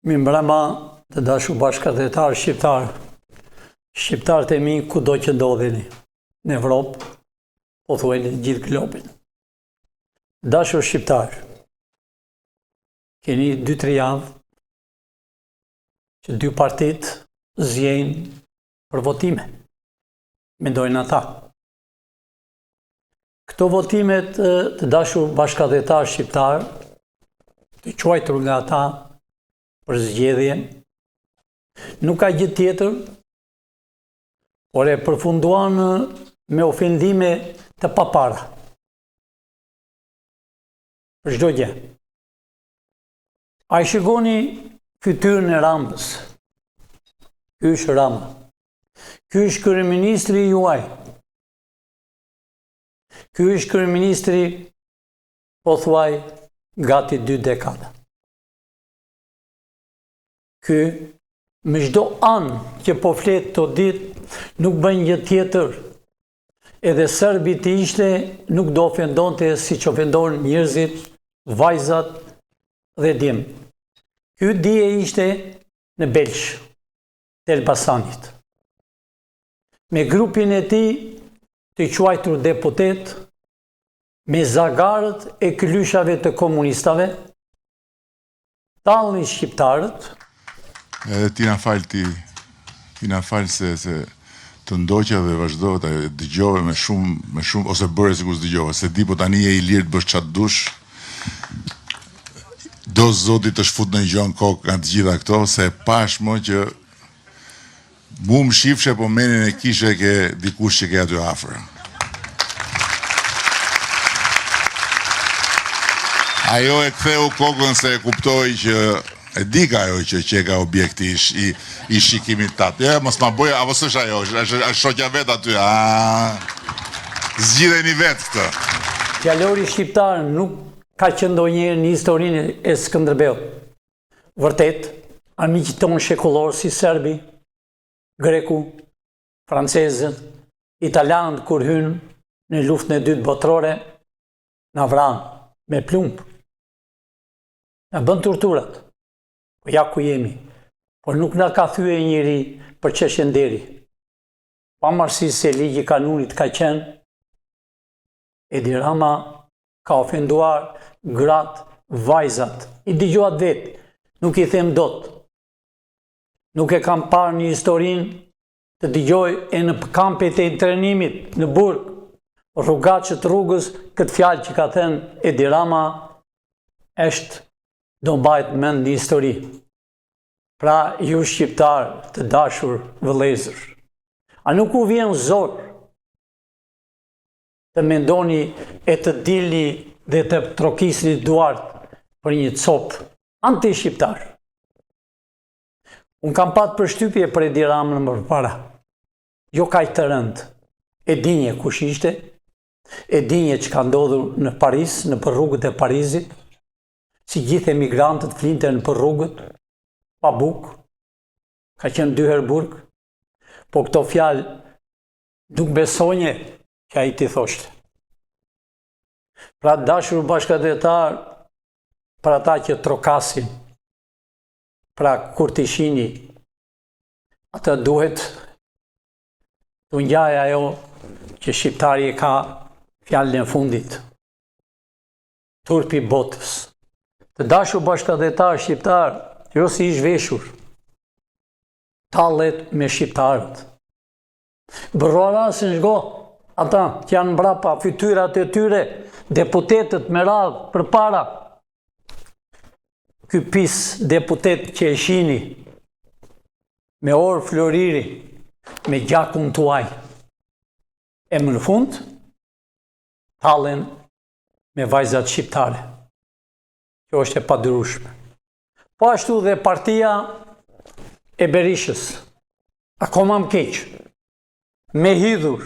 Mi mbrëma të dashur bashkëdhetarë shqiptarë, shqiptarët e mi kudo që ndodheni, në Evropë, po thuajnë gjithë globin. Dashur shqiptarë, keni 2-3 javë që 2 partit zgjenë për votime, mendojnë ata. Këto votimet të dashur bashkëdhetarë shqiptarë, të quajtur nga ata për zgjedhje, nuk ka gjë tjetër, por e përfunduan me ofendime të papara. Për çdo gjë. A i shikoni fytyrën e Ramës. Ky është Rama. Ky është kryeministri juaj. Ky është kryeministri, po thuaj, gati 2 dekada. Ky, me çdo anë që po flet të ditë, nuk bën gjë tjetër. Edhe Serbi të ishte nuk do ofendonte si që ofendon njerëzit, vajzat dhe djem. Ky dje ishte në Belsh, të Elbasanit. Me grupin e tij të quajtur deputet, me zagarët e klyshave të komunistave, tallni shqiptarët. Edhe ti na fal se të ndoqa dhe vazhdo të dëgjove me shumë ose bëre sikur s'dëgjove, se di po tani je i lirë të bësh çat dush. Do zoti të shfut në gjon kokë nga të gjitha këto, se e pash mo që mu më shifshe po menin e kishe ke dikush që ke aty afër. Ajo e ktheu kokën se e kuptoi që e di ka ajo që ka objekti i shikimit tatë. Ja, mos ma bëj, apo s'është ajo, është shoqja vet aty. Zgjidheni vet këtë. Fjalori shqiptar nuk ka qenë ndonjëherë në historinë e Skënderbeut. Vërtet, armiqtë tonë shekullor si serbi, greku, francezët, italianët kur hynë në luftën e dytë botërore, na vranë me plumb. Na bën torturat. Po ja ku jemi, por nuk na ka thyer njëri për çështje deri. Pavarësisht se ligji kanunit ka qenë, Edi Rama ka ofenduar gratë, vajzat. I dëgjohat vetë, nuk i them dot. Nuk e kam parë një historinë të dëgjoj e në kampet e internimit në Burg, rrugaçët rrugës, këtë fjalë që ka thënë Edi Rama është do mbajt mend një histori. Pra, ju shqiptar të dashur vëllezër, a nuk u vjen zor të mendoni e të dilni dhe të trokisni duart për një cop anti-shqiptar? Unë kam pat përshtypje për Edi Ramën më përpara. Jo kaq të rënd. E dinje kush ishte, e dinje që ka ndodhur në Paris, në për rrugët e Parisit, si gjithë emigrantët flinten për rrugët, pa bukë, ka qenë 2 herë Burg, po këto fjalë nuk besonje që ai t'i thoshte. Pra dashur bashkëdhetar, për ata që trokasin, pra kur t'i shihni, atë duhet t'u ngjaj ajo që shqiptari e ka fjalën e fundit. Turpi botës. Të dashur bashkëdhetar shqiptar, jo si i zhveshur, tallet me shqiptarët. Bërrorasin shgo, ata që janë mbrapa fytyrat e tyre, deputetët me radhë përpara. Ky pis deputet që e shihni, me orë floriri, me gjakun tuaj, e më në fund, tallen me vajzat shqiptare. Kjo është e padyrueshme. Po ashtu dhe partia e Berishës, akoma më keq, me hidhur.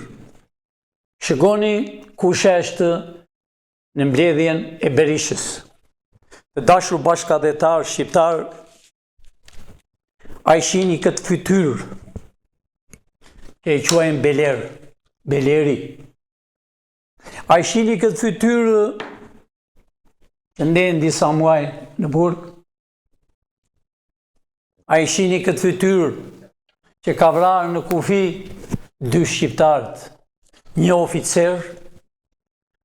Shikoni kush është në mbledhjen e Berishës. Të dashur bashkëdhetar shqiptar, a i shihni këtë fytyrë që e quajnë Beleri. A i shihni këtë fytyrë që ndenë disa muaj në Burg, A i shini këtë fytyrë që ka vrarë në kufi 2 shqiptarët, një oficer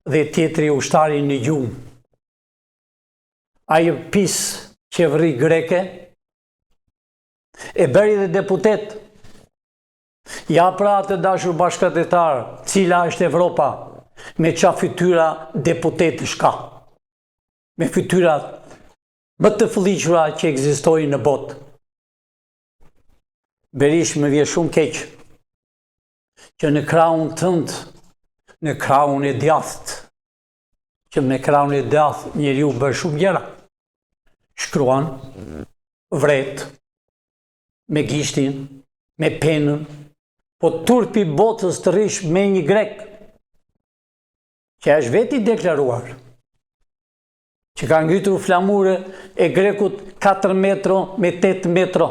dhe tjetri ushtari në gjumë. A i pis qeveri greke e bëri dhe deputet. Ja pra të dashur bashkëtetar, cila është Evropa, me qa fytyra deputetësh ka, me fytyrat më të fëlliqura që ekzistojnë në botë. Berish më vje shumë keq që në kraun tënd, në kraun e djathtë, që me kraun e djathtë njeriu bën shumë gjëra. Shkruan, vret, me gishtin, me penën, po turpi botës të rish me një grek, që është veti deklaruar, që ka ngritur flamure e grekut 4 metro me 8 metro.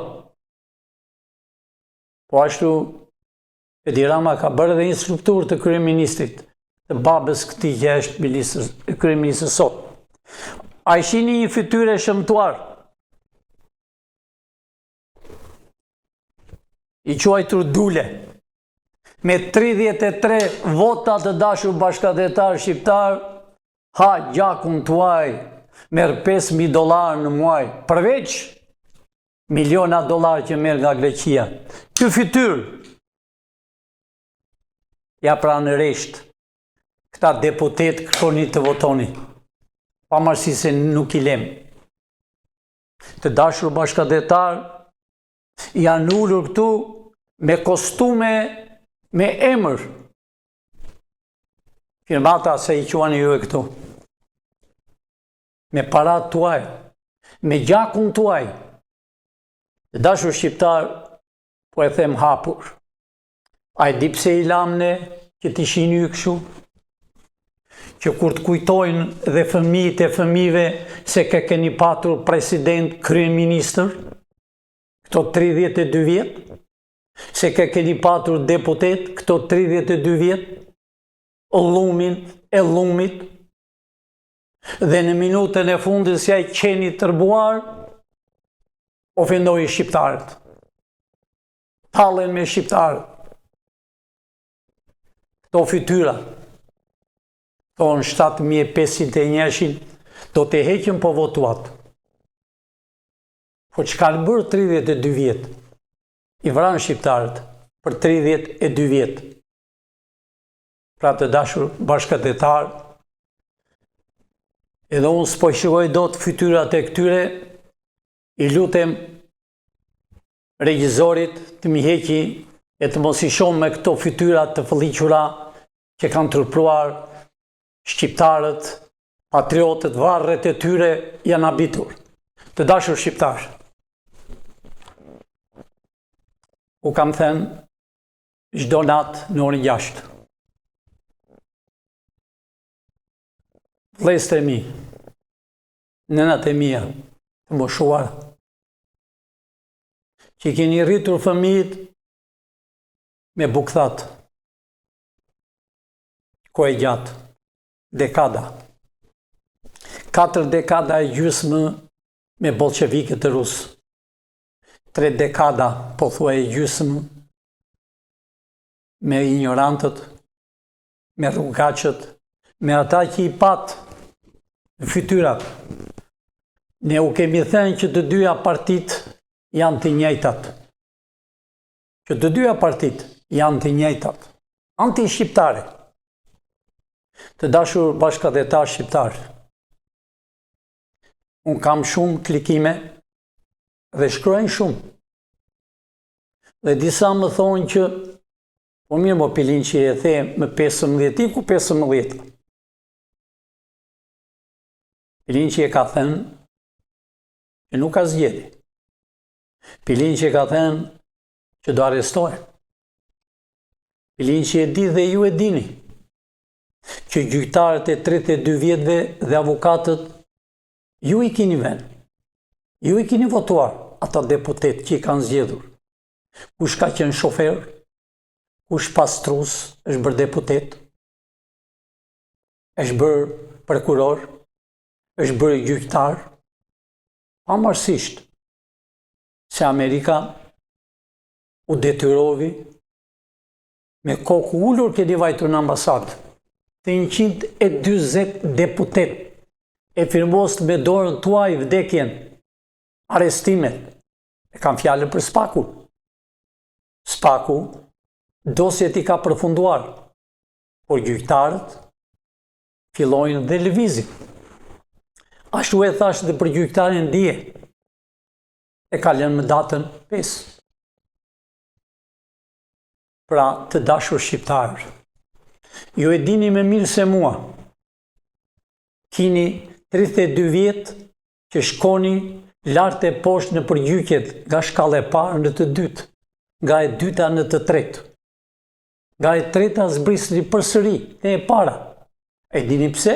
Po ashtu, Edi Rama ka bërë dhe instruktur të kryeministrit, të babës këtij që është kryeministër sot. A i shini një fytyrë e shëmtuar, i quajtur Dule, me 33 vota të dashur bashkëtetar shqiptar, ha gjakun tuaj, merr $5.000 në muaj, përveç miliona dollar që merr nga Greqia. Ky fytyrë, ja pra në resht, këta deputet kërkoni të votoni, pavarësisht se nuk i lem. Të dashur bashkëtetar, janë ulur këtu me kostume me emër. Firmata se i quani ju e këtu. Me parat tuaj, me gjakun tuaj. Të dashur shqiptar, po e them hapur. A e di pse i lamne që t'i shini ju kështu? Që kur të kujtojnë dhe fëmijët e fëmijëve se keni patur president, kryeministër, këto 32 vjet, se keni patur deputet, këto 32 vjet, llumin e llumit, dhe në minutën e fundit si ai qeni tërbuar, ofendoi shqiptarët. Tallen me shqiptarët. Këto fytyra, tonë 7.500 do të heqën po votuat. Po që kanë bërë 32 vjet? I vranë shqiptarët për 32 vjet. Pra të dashur bashkëtetar, edhe unë s'po shikoj dot fytyrat e këtyre, i lutem regjizorit të mi heqi e të mos i shoh me këto fytyrat të fëlliqura që kanë turpruar shqiptarët, patriotët, varret e tyre janë habitur. Të dashur shqiptar, u kam thënë çdo natë në orën 6. Vëllezërit e mi, nënat e mia të moshuar, që keni rritur fëmijët me bukthat, kohë e gjatë, dekada. 4 dekada e gjysmë me bolshevikët e rusë. 3 dekada, po thua e gjysmë, me ignorantët, me rrugaqët, me ata që i patë në fytyrat. Ne u kemi thënë që të dyja partit janë të njëjtat. Që të dyja partit janë të njëjtat. Anti-shqiptare. Të dashur bashkëtetar shqiptar. Unë kam shumë klikime dhe shkruajnë shumë. Dhe disa më thonë që po mirë mo pilin që e the më 15, ku 15? Pilin që e ka thënë që nuk ka zgjidhje. Pilin që ka thënë që do arrestohen. Pilin që e di dhe ju e dini që gjyqtarët e 32 vjetëve dhe avokatët ju i keni vënë. Ju i keni votuar ata deputet që i kanë zgjedhur. Kush ka qenë shofer, kush pastrus është bërë deputet, është bërë prokuror, është bërë gjyqtar, pavarësisht se Amerika u detyrovi me kokë ullur keni vajtur në ambasadë të 140 deputet e firmost me dorën tuaj vdekjen, arestimet, e kam fjallën për Spaku. Spaku, dosjet i ka përfunduar, por gjyqtarët fillojnë dhe lëvizin. Ashtu e thash dhe për gjyqtarin Dije, e ka lënë më datën 5. Pra të dashur shqiptarë, ju e dini me mirë se mua, kini 32 vjetë që shkoni lartë e poshtë në përgjykjet nga shkalla e parë në të dytë, nga e dyta në të tretë. Nga e treta zbrisni përsëri e para. E dini pse?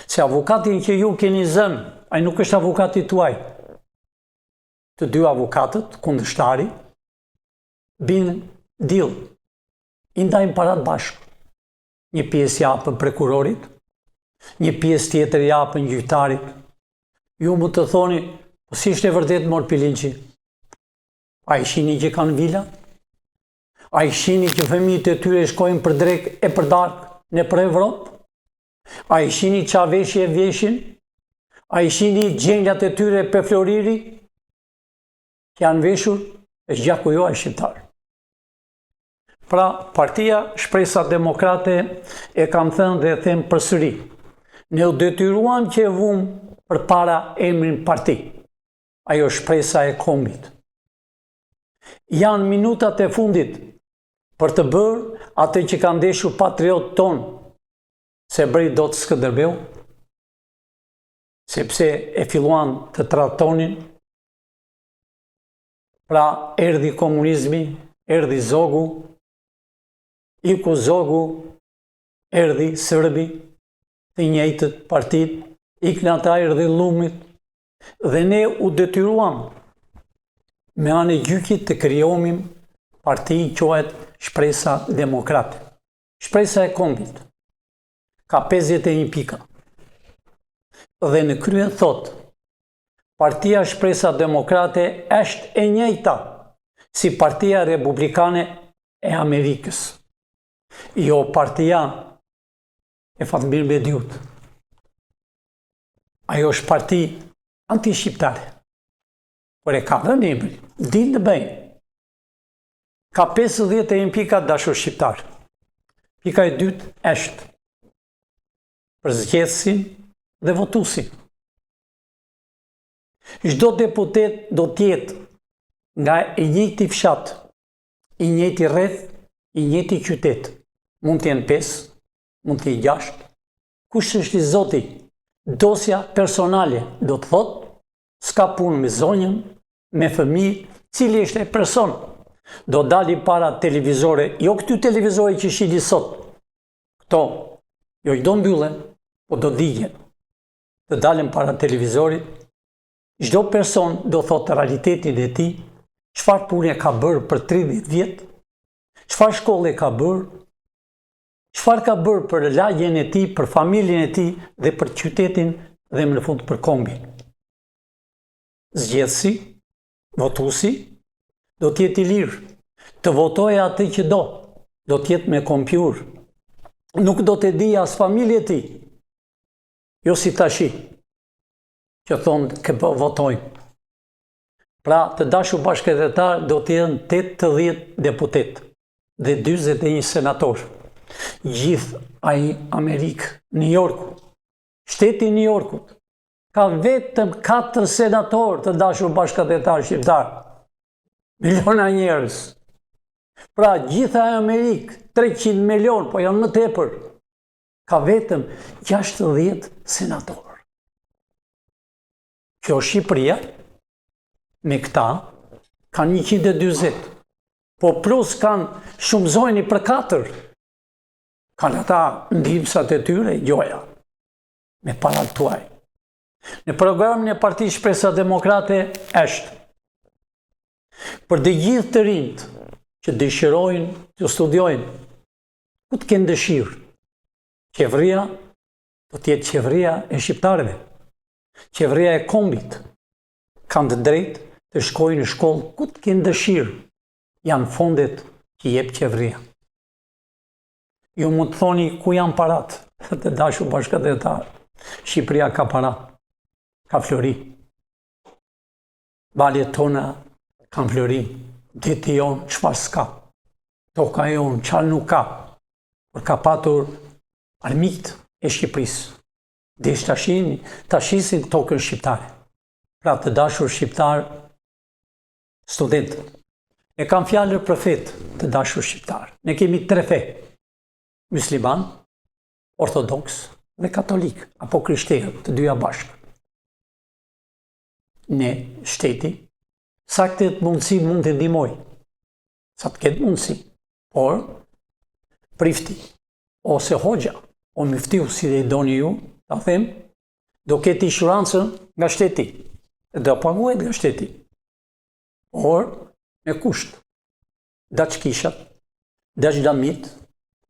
Se avokatin që ju keni zënë, ai nuk është avokati tuaj. Të dy avokatët, kundërshtari, binë deal, i ndajnë parat bashkë. Një pjesë japën prokurorit, një pjesë tjetër japën gjyqtarit. Ju mu të thoni, po si ishte vërtet mor Pilinçi? A i shini që kanë vila? A i shini që fëmijët e tyre shkojnë për drek e për darkë në për Evropë? A i shini qa veshje e vjeshin? A i shini gjengjat e tyre për Floriri? Që janë veshur e gjaku jo a shqiptarë. Pra, partia Shpresa Demokrate e kam thënë dhe them përsëri. Ne u detyruam që e vumë për para emrin parti. Ajo shpresa e kombit. Janë minutat e fundit për të bërë atë që kanë ndeshur patriot ton, se bëri do të Skënderbeu, sepse e filluan të tratonin. Pra, erdhi komunizmi, erdhi zogu, iku zogu, erdhi sërbi, të njëjtët partit, ikën ata erdhi llumit, dhe ne u detyruam me anë e gjykit të krijomim parti quhet Shpresa Demokrate. Shpresa e kombit ka 51 pika. Dhe në krye thot, partia Shpresa Demokrate është e njëjta si partia Republikane e Amerikës. Jo partia e Fatmir Bediut. Ajo është parti anti-shqiptare. Por e ka dhe emrin, din të bëjnë. Ka 51 pika dashur shqiptar. Pika e dytë është për zgjedhësin dhe votuesin. Çdo deputet do t'jetë nga i njëjti fshat, i njëjti rreth, i njëjti qytet. Mund t'jenë 5, mund t'jenë 6. Kush është i zoti? Dosja personale do të thotë, s'ka punë me zonjën, me fëmijë, cili është e person. Do dali para televizore, jo këty televizore që shihni sot. Këto, jo i do mbyllen, po do digjen. Të dalen para televizorit, çdo person do thotë realitetin e tij, çfarë pune ka bërë për 30 vjet, çfarë shkolle ka bërë, çfarë ka bërë për lagjen e tij, për familjen e tij dhe për qytetin dhe më në fund për kombin. Zgjedhësi, votuesi, do t'jetë i lirë, të votojë atë që do t'jetë me kompjuter. Nuk do të di as familje e tij, jo si tashi, që thonë që po votojmë. Pra, të dashur bashkëdhetar do të jenë 80 deputet dhe 41 senator. Gjithë ai Amerikë, New Yorku, shteti New Yorkut, ka vetëm 4 senator të dashur bashkëdhetar shqiptar. Miliona njerëz. Pra, gjitha e Amerikë, 300 milion, po janë më tepër, ka vetëm 60 senator. Kjo Shqipëria, me këta, kanë 140, po plus kanë shumëzojni për 4. Kanë ata ndihmësat e tyre, joja, me parat tuaj. Në programin e Partisë Shpresa Demokrate është për të gjithë të rinjt që dëshirojnë të studiojnë, ku të kenë dëshirë, qeveria do të jetë qeveria e shqiptarëve, qeveria e kombit, kanë të drejtë të shkojnë në shkollë ku të kenë dëshirë, janë fondet që jep qeveria. Ju mund të thoni ku janë parat, të dashur bashkëdhetar. Shqipëria ka para, ka flori. Valjet tona kanë flori, deti jonë çfarë s'ka, toka jonë çfarë nuk ka, por ka patur armiqt e Shqipërisë. Desh tashisin tokën shqiptare. Pra të dashur shqiptar, student, ne kam fjalë profet të dashur shqiptar. Ne kemi 3 fe: musliman, ortodoks dhe katolik, apo krishterë, të dyja bashkë. Ne, shteti, sa këtë mundësi mund të ndihmoj, sa të ketë mundësi, por prifti, ose hoxha, o miftiu, si dhe i doni ju, ta them, do ketë inshurancën nga shteti, dhe do paguhet nga shteti, por me kusht, daq kishat, daq damit,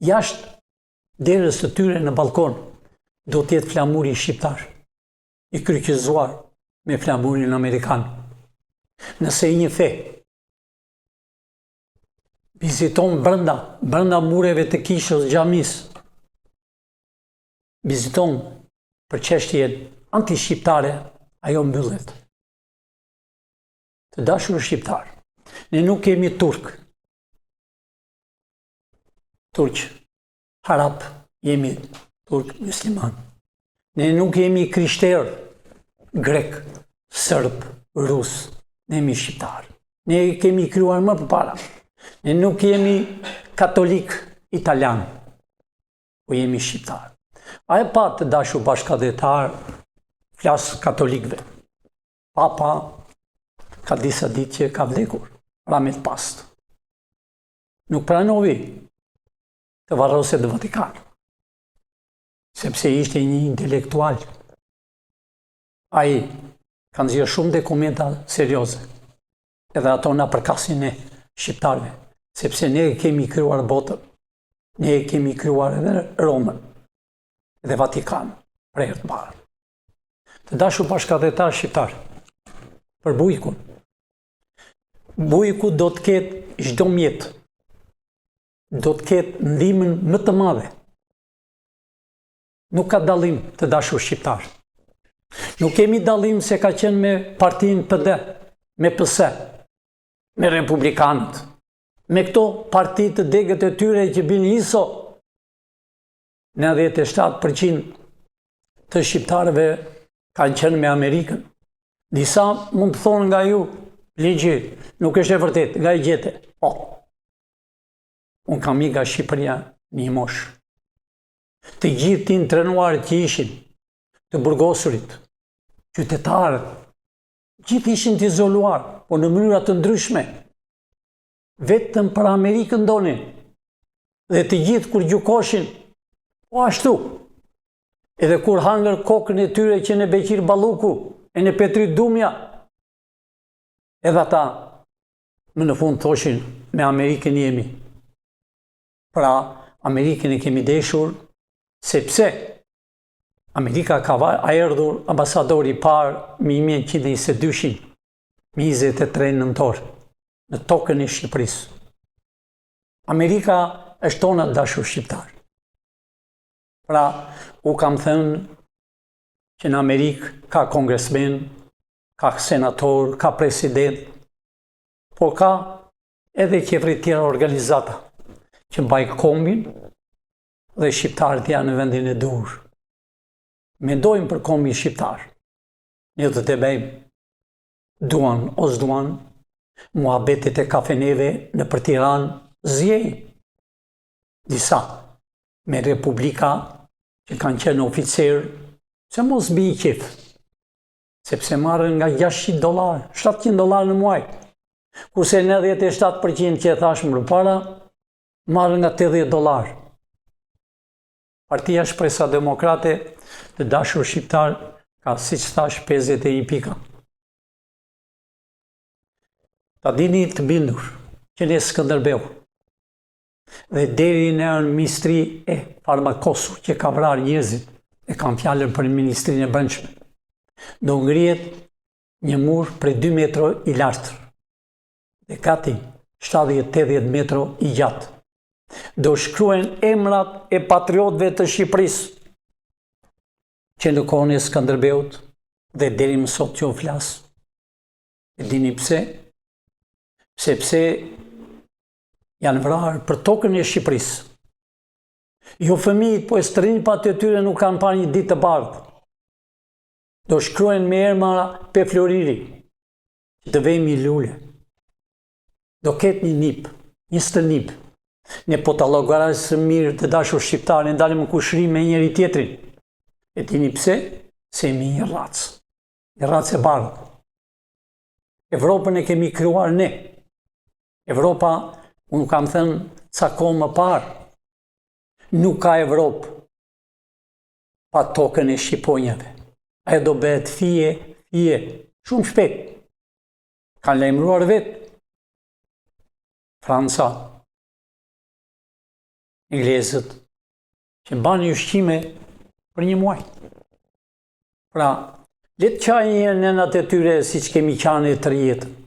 jashtë derës të tyre në balkon, do t'jetë flamuri shqiptar, i kryqëzuar me flamurin amerikan. Nëse i një fe viziton brenda mureve të kishës xhamis, viziton për çështjen anti-shqiptare, ajo mbyllet. Të dashur shqiptar, ne nuk kemi turk, harap, jemi turk musliman. Ne nuk jemi krishterë, grek, sërb, rus, ne jemi shqiptar. Ne kemi krijuar më përpara. Ne nuk jemi katolik italian, po jemi shqiptar. A e pa të dashur bashkëdhetar, flas katolikëve. Papa ka disa ditë që ka vdekur, Ramil Past. Nuk pranovi të varroset në Vatikan, sepse ishte një intelektual. Ai ka nxjerrë shumë dokumenta serioze, edhe ato na përkasin ne shqiptarëve, sepse ne kemi krijuar botën, ne kemi krijuar edhe Romën dhe Vatikan për herë të parë. Të dashur bashkëdhetar shqiptar, për bujkun. Bujku do të ketë çdo mjet, do të ketë ndihmën më të madhe. Nuk ka dallim të dashur shqiptar. Nuk kemi dallim se ka qenë me partinë PD, me PS, me republikanët, me këto parti të degët e tyre që bin ISO. 97% të shqiptarëve kanë qenë me Amerikën. Disa mund të thonë nga ju, ligji, nuk është e vërtet, nga i gjete. Po, unë kam i nga Shqipëria një mosh. Të gjithë ti trenuarit që ishin, të burgosurit, qytetarët, gjithë ishin të izoluar, po në mënyra të ndryshme. Vetëm për Amerikën donin. Dhe të gjithë kur gjukoshin, po ashtu. Edhe kur hangër kokën e tyre që në Beqir Balluku, e në Petrit Dumja, edhe ata më në fund thoshin me Amerikën jemi. Pra, Amerikën e kemi deshur, sepse Amerika ka erdhur ambasadori parë me 1922, 23 nëntor, në tokën e Shqipërisë. Amerika është tona dashur shqiptar. Pra, u kam thënë që në Amerikë ka kongresmen, ka senator, ka president, por ka edhe qeveri tjera organizata që mbajnë kombin dhe shqiptarët janë në vendin e dur. Mendojmë për kombin shqiptar. Ne do të bëjmë duan o s'duan, muhabetet e kafeneve në për Tiranë zjejnë. Disa me republika që kanë qenë oficerë, se mos bi i qef, sepse marrën nga $600, $700 në muaj, kurse 97% që e thash më para, marrën nga $80. Partia Shpresa Demokrate të dashur shqiptar ka, si që thash, 51 pika. Ta dini të bindur që ne Skënderbeu dhe deri në Ministri e Farmakosu që ka vrarë njerëzit, e kam fjalën për Ministrinë e Brendshme, do ngrihet një mur prej 2 metro i lartë dhe gati 70-80 metro i gjatë. Do shkruhen emrat e patriotëve të Shqipërisë që në kohën e Skënderbeut dhe deri më sot që u flas. E dini pse? Sepse janë vrarë për tokën e Shqipërisë. Jo fëmijët, po e strinjtë pa të tyre nuk kanë parë një ditë të bardhë. Do shkruhen me emra pe Floriri, që të vejmë i lule. Do ketë një nip, një stërnip. Ne po të llogarasim së mirë të dashur shqiptarë, ndalim në kushërim me njëri tjetrin. E dini pse? Se jemi një racë. Një racë e bardhë. Evropën e kemi krijuar ne. Evropa, unë kam thënë ca kohë më parë, nuk ka Evropë pa tokën e shqiponjave. Ajo do bëhet fije, shumë shpejt. Kanë lajmëruar vetë Franca, Inglezët, që mbani ushqime për një muaj. Pra, le të qajnë një nënat e tyre si që kemi qane të rjetën.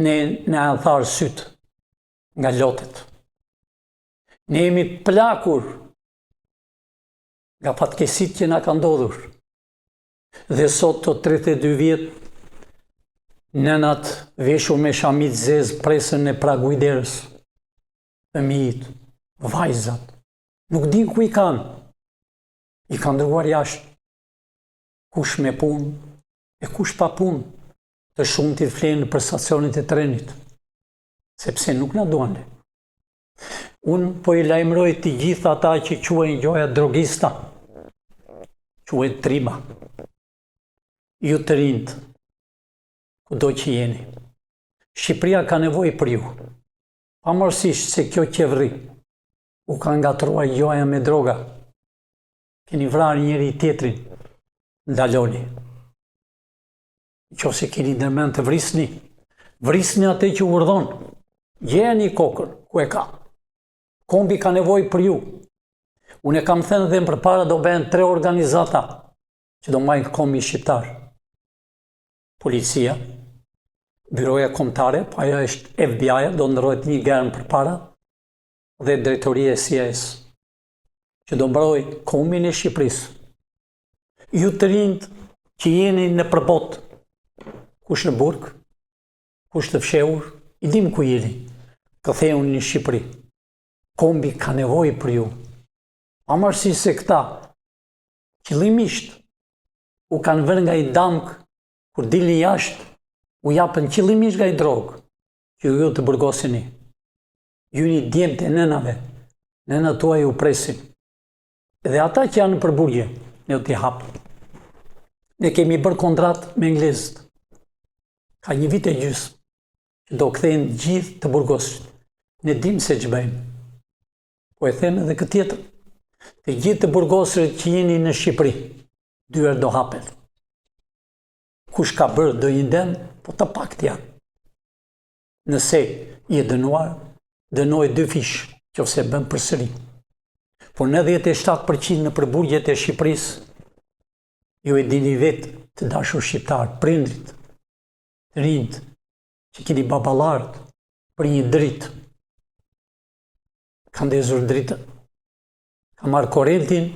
Ne tharë sytë nga lotet. Ne jemi plakur nga fatkesit që na ka ndodhur. Dhe sot të 32 vjetë, nënat veshur me shamit zezë presën e praguiderës. Fëmijët, vajzat, nuk din ku i kanë. I kanë ndërguar jashtë. Kush me punë e kush pa punë, të shumë të flenë për stacionit e trenit, sepse nuk na duan. Unë po i lajmëroj të gjitha ata që quajnë gjoja drogista, quajnë triba. Ju të rinjtë, kudo që jeni. Shqipëria ka nevojë për ju. Pavarësisht se kjo qeveri u ka ngatruar gjoja me droga. Keni vrarë njëri tjetrin, ndaloni. Nëse keni ndërmend të vrisni atë që urdhon. Gjeni kokën ku e ka. Kombi ka nevojë për ju. Unë e kam thënë dhe më përpara do bëhen 3 organizata që do mbajnë kombi shqiptar. Policia, Byroja Kombëtare, po ajo është FBI, do ndërrohet një germ përpara, dhe drejtoria e SIAE-s, që do mbroj kombin e Shqipërisë. Ju të rinjt që jeni në përbot, kush në burg, kush të fshehur, i dim ku jeni, ktheuni në Shqipëri. Kombi ka nevojë për ju. Pavarësisht se këta qëllimisht u kanë vënë nga i damk kur dilni jashtë, u japën qëllimisht nga i drogë, që ju të burgosini. Ju një djemët e nënave, nëna tuaj u presin. Dhe ata që janë në përburgje, ne u t'i hapë. Ne kemi bërë kontrat me Englezët. Ka 1 vit e gjysmë, që do kthejnë gjithë të burgosit. Ne dim se që bëjmë. Po e them edhe këtë tjetër. Të gjithë të burgosërit që jeni në Shqipëri, dyer do hapet. Kush ka bërë do i nden, po të pak janë. Nëse i e dënuar, dënoj 2 fish, që ose bën përsëri. Por 97% në përburgjet e Shqipërisë, ju e dini vetë të dashur shqiptar, prindrit, të rinjt, që keni baballarët për një dritë. Kanë ndezur dritën. Kanë marrë korrentin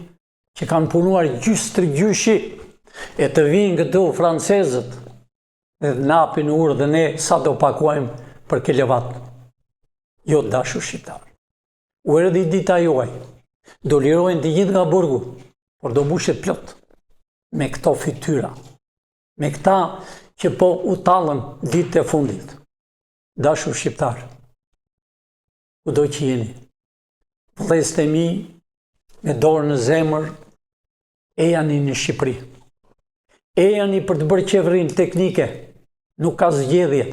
që kanë punuar gjyshi e të vinë këtu francezët dhe napin urë dhe ne sa do pakuajmë për kilovat. Jo dashur shqiptar. U erdhi dita juaj. Do lirojnë të gjithë nga burgu, por do mbushet plot me këto fytyra. Me këta që po u tallën ditët e fundit. Dashur shqiptar. Kudo që jeni. Vëllezërit e mi me dorë në zemër, ejani në Shqipëri. Ejani për të bërë qeverinë teknike, nuk ka zgjedhje,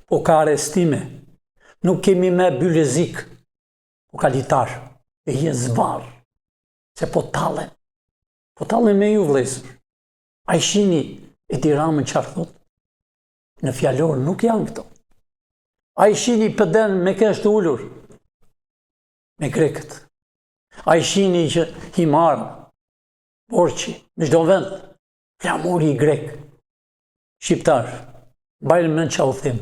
po ka arestime. Nuk kemi me bylezik, po ka litar, e je zvarë, se po tallen. Po tallen me ju vëllezër. A i shini e Tiranën çfarë thot? Në fjalor nuk janë këto. A i shini pëden me kështë ullur, me grekët. A i shini që himara, borqi, në çdo vend, flamuri i grek, shqiptar, bajnë mend që u them,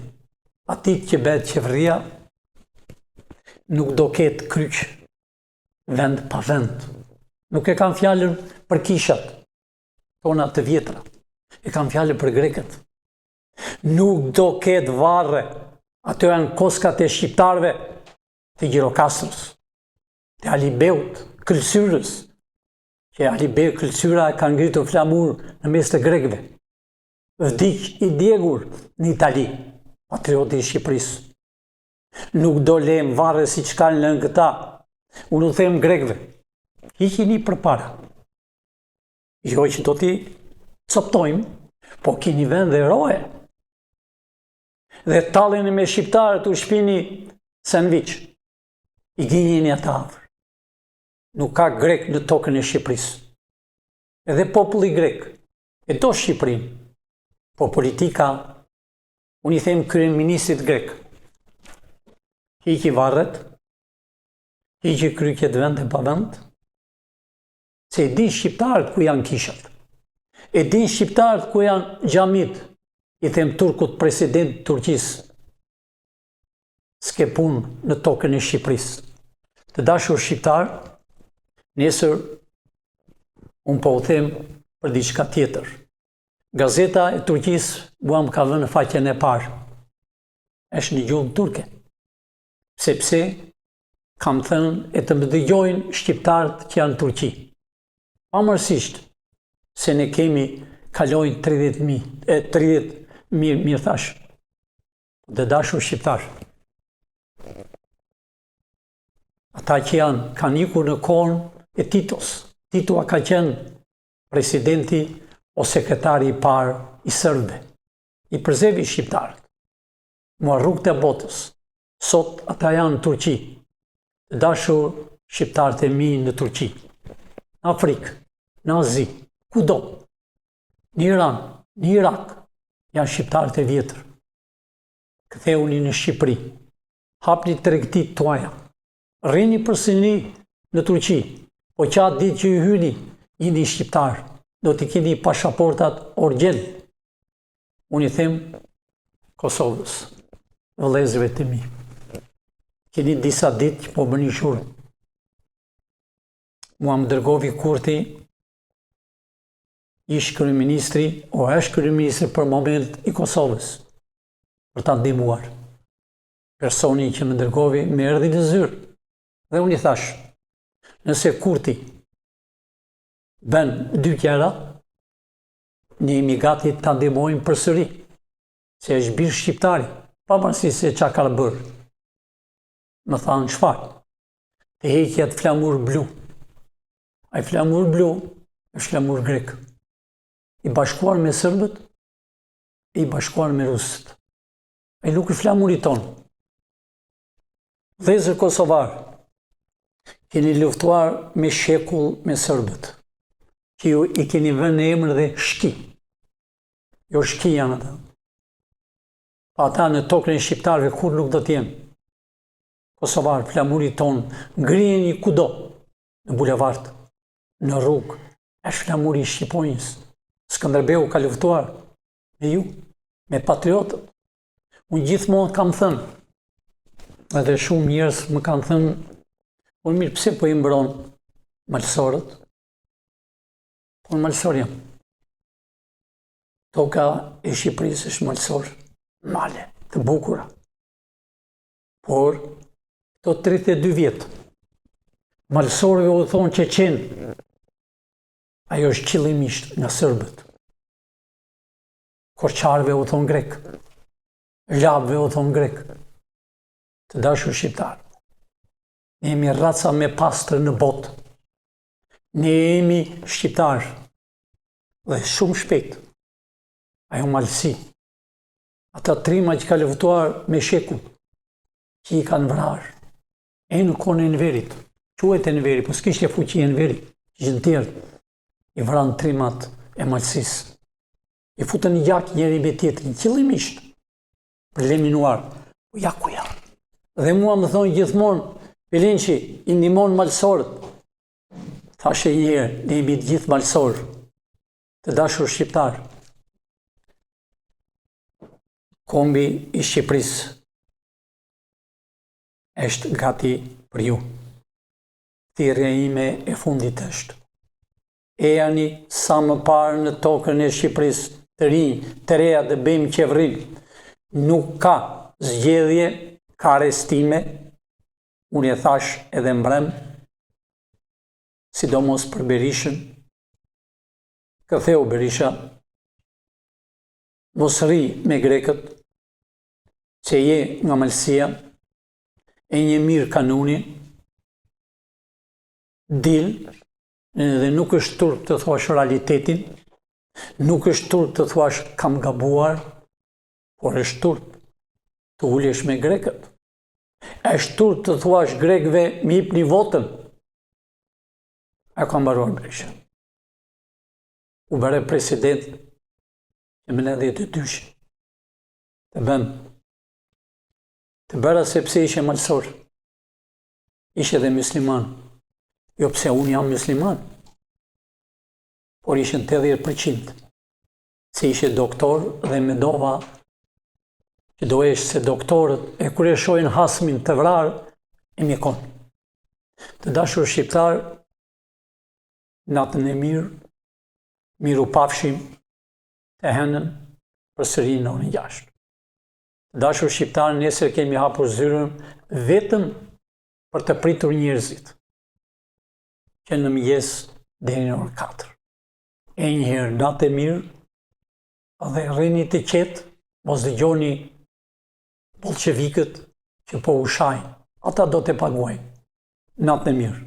atit që bëhet qeveria, nuk do ketë kryq vend pa vend. Nuk e kam fjallën për kishat tona të vjetra, e kam fjallën për grekët. Nuk do ketë varre, ato janë koskat e shqiptarve të Gjirokastrës, të Alibeut, Kryllësyrës, që Alibeu Kryllësyra ka ngritur flamur në mes të grekëve. Vdik i djegur në Itali, patrioti i Shqipërisë. Nuk do lejmë varre si që kanë lënë këta, unë u them grekëve, hiqini përpara. Jo që do t'i coptojmë, po keni vend dhe roje. Dhe talleni me shqiptarët u shpini sandwich. I gjinjeni ata afër. Nuk ka grek në tokën e Shqipërisë. Edhe populli grek e do Shqipërinë, po politika, unë i them kryeministrit grek, hiqi varret, hiqi kryqet vend e pa vend, se e din shqiptarët ku janë kishat. E din shqiptarët ku janë xhamit, i them turkut president Turqisë. S'ke punë në tokën e Shqipërisë. Të dashur shqiptar, nesër unë po u them për diçka tjetër. Gazeta e Turqisë mua më ka vënë në faqen e parë. Është në gjuhën turke. Sepse kam thënë e të më dëgjojnë shqiptarët që janë në Turqi. Pavarësisht se ne kemi kalojnë 30.000 mirë thash. Dhe dashur shqiptar. Ata që kanë ikur në kohën e Titos. Tito ka qenë presidenti o sekretari i parë i Serbëve. I përzevi shqiptarët. Mua rrugët e botës. Sot ata janë në Turqi. Të dashur shqiptarët e mi në Turqi. Në Afrikë, në Azi, kudo. Në Iran, në Irak, janë shqiptarët e vjetër. Ktheuni në Shqipëri. Hapni tregtit tuaja. Rrini përsëri në Turqi, po qatë ditë që ju hyni, jeni shqiptar, do t'i keni pasaportat orgjel. Unë i them Kosovës, vëllezërve të mi. Keni disa ditë që po bëni shurë. Mua më dërgovi Kurti, ish kryeministri, o është kryeministri për moment i Kosovës, për ta ndihmuar. Personi që më dërgovi me erdhi në zyrë. Dhe unë i thash, nëse Kurti bën 2 qera, ne jemi gati ta ndihmojmë përsëri, se është birë shqiptari, pavarësisht se çka ka bërë. Më thanë çfarë? Të heqja të flamur blu. Ai flamur blu është flamur grek. I bashkuar me serbët, i bashkuar me rusët. Ai nuk është flamuri tonë. Vëllezër kosovar, keni luftuar me shekull me serbët, që ju i keni vënë në emër dhe shki. Jo shki janë ata. Pa ata në tokën e shqiptarëve kur nuk do t'jenë. Kosovar, flamuri tonë, ngrijeni kudo, në bulevard, në rrugë, është flamuri i Shqiponjës. Skënderbeu ka luftuar me ju, me patriotët. Unë gjithmonë kam thënë, edhe shumë njerëz më kanë thënë, unë mirë pse po i mbron malësorët? Unë malësor jam. Toka e Shqipërisë është malësor, male, të bukura. Por, këto 32 vjetë, malësorëve u thonë Çeçen, ajo është qëllimisht nga serbët. Korçarëve u thonë grek, Labëve u thonë grek. Të dashur shqiptar, ne jemi raca me pastër në botë. Ne jemi shqiptar dhe shumë shpejt. Ajo malësi, ata trima që ka luftuar me shekull, që i kanë vrarë, e në kone e Enverit, quhet Enveri, po s'kishte fuqi Enveri, që në tjerë, i vranë trimat e malësisë. I futën një gjak njëri me tjetrin, qëllimisht, për leminuar, po ja ku ja. Dhe mua më thonë gjithmonë, Pelinçi, i ndihmon malësorët. Thashe njëherë, ne jemi gjithë malësorë. Të dashur shqiptar, kombi i Shqipërisë është gati për ju. Thirrja ime e fundit është: ejani sa më parë në tokën e Shqipërisë, të rinj, të reja dhe bëjmë qeverin. Nuk ka zgjedhje, ka arestime. Unë e thash edhe mbrëm, sidomos për Berishën. Këtheu Berisha, mos rri me grekët, që je nga Malësia, e një mirë kanuni, dil, dhe nuk është turp të thuash realitetin, nuk është turp të thuash kam gabuar, por është turp të ulesh me grekët. Është turp të thuash grekëve mi jepni votën. E ka mbaruar Berisha. U bëre president që më 92. Të bëm. Të bëra sepse ishe malsor. Ishe dhe musliman. Jo pse unë jam musliman. Por ishe në 80%. Se ishe doktor dhe me dova që do eshte se doktorët e kur e shojnë hasmin të vrarë e mjekon. Të dashur shqiptar, natën e mirë, miru pafshim të henën për sëri në orën 6. Të dashur shqiptar, nesër kemi hapur zyrën vetëm për të pritur njerëzit, që në mëngjes deri në orën 4. E njëherë natë e mirë, dhe rrini të qetë, mos dëgjoni bolshevikët që po ushajnë. Ata do të paguajnë. Natë e mirë.